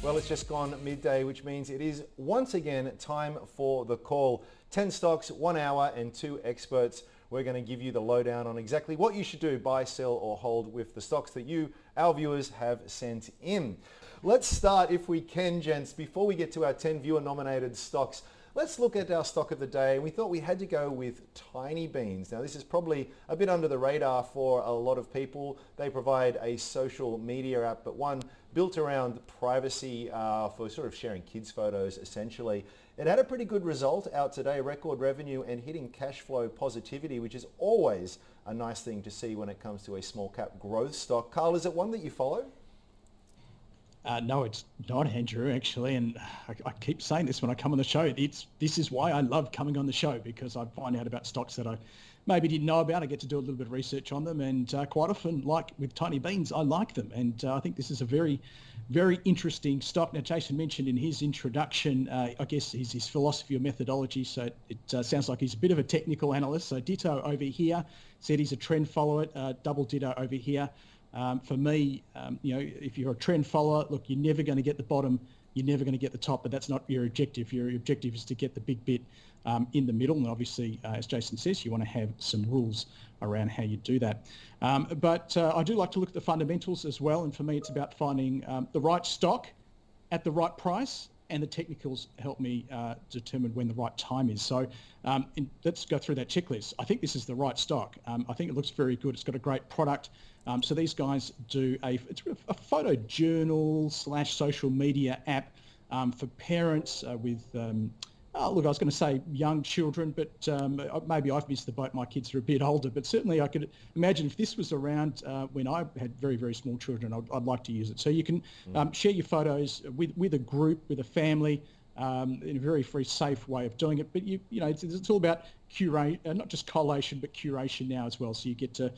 Well, it's just gone midday, which means it is once again time for the call. 10 stocks, 1 hour and 2 experts. We're going to give you the lowdown on exactly what you should do, buy, sell or hold with the stocks that you, our viewers, have sent in. Let's start, if we can, gents, before we get to our 10 viewer nominated stocks. Let's look at our stock of the day. We thought we had to go with Tinybeans. Now, this is probably a bit under the radar for a lot of people. They provide a social media app, but one built around privacy for sort of sharing kids' photos, essentially. It had a pretty good result out today, record revenue and hitting cash flow positivity, which is always a nice thing to see when it comes to a small cap growth stock. Carl, is it one that you follow? No, it's not, Andrew, actually, and I keep saying this when I come on the show. This is why I love coming on the show, because I find out about stocks that I maybe didn't know about. I get to do a little bit of research on them, and quite often, like with Tinybeans, I like them, and I think this is a very, very interesting stock. Now, Jason mentioned in his introduction, I guess, his philosophy or methodology, so it sounds like he's a bit of a technical analyst. So ditto over here, said he's a trend follower, double ditto over here. For me, if you're a trend follower, look, you're never going to get the bottom, you're never going to get the top, but that's not your objective. Your objective is to get the big bit in the middle. And obviously, as Jason says, you want to have some rules around how you do that. But I do like to look at the fundamentals as well. And for me, it's about finding the right stock at the right price, and the technicals help me determine when the right time is. So let's go through that checklist. I think this is the right stock. I think it looks very good. It's got a great product. So these guys do a photo journal / social media app for parents with, look, I was going to say young children, but maybe I've missed the boat. My kids are a bit older, but certainly I could imagine if this was around when I had very, very small children, I'd like to use it. So you can share your photos with a group, with a family, in a very, very safe way of doing it. But it's all about curate, not just collation, but curation now as well. So you get to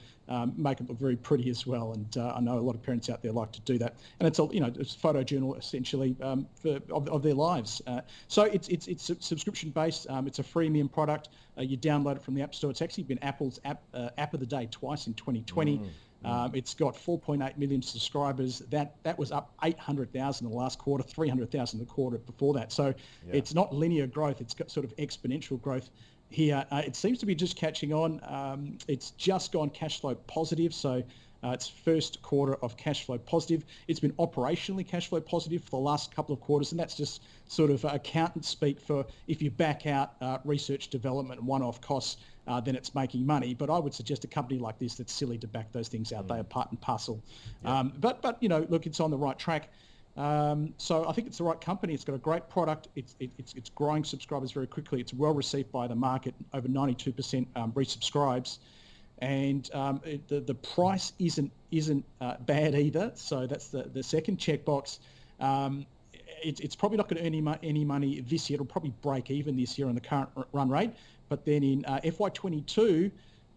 make it look very pretty as well. And I know a lot of parents out there like to do that. And it's it's a photo journal essentially of their lives. So it's subscription based. It's a freemium product. You download it from the App Store. It's actually been Apple's app of the day twice in 2020. It's got 4.8 million subscribers. That was up 800,000 in the last quarter, 300,000 the quarter before that. So It's not linear growth. It's got sort of exponential growth here. It seems to be just catching on. It's just gone cash flow positive. So it's first quarter of cash flow positive. It's been operationally cash flow positive for the last couple of quarters, and that's just sort of accountant speak for if you back out research, development, and one-off costs, then it's making money. But I would suggest a company like this that's silly to back those things out. They are part and parcel. But look, it's on the right track. So I think it's the right company. It's got a great product. It's growing subscribers very quickly. It's well received by the market. Over 92% resubscribes. And the price isn't bad either. So that's the second checkbox. It's probably not going to earn any money this year. It'll probably break even this year on the current run rate. But then in FY22,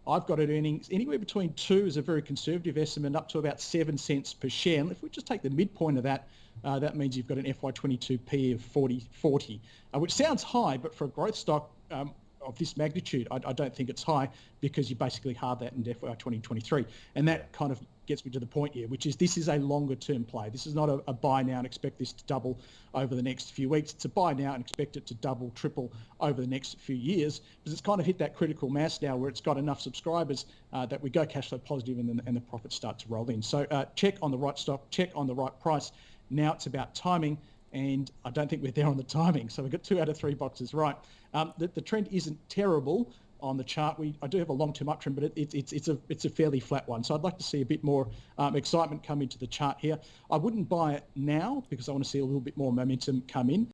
I've got it earning anywhere between 2 is a very conservative estimate, up to about 7 cents per share. And if we just take the midpoint of that, that means you've got an FY22 P of 40, which sounds high, but for a growth stock of this magnitude, I don't think it's high, because you basically halve that in FY 2023. And that kind of gets me to the point here, which is this is a longer term play. This is not a buy now and expect this to double over the next few weeks. It's a buy now and expect it to double, triple over the next few years, because it's kind of hit that critical mass now where it's got enough subscribers that we go cash flow positive, and the profits start to roll in. So check on the right stock, check on the right price. Now it's about timing, and I don't think we're there on the timing. So we've got 2 out of 3 boxes right. The trend isn't terrible on the chart. I do have a long-term uptrend, but it's a fairly flat one. So I'd like to see a bit more excitement come into the chart here. I wouldn't buy it now because I want to see a little bit more momentum come in.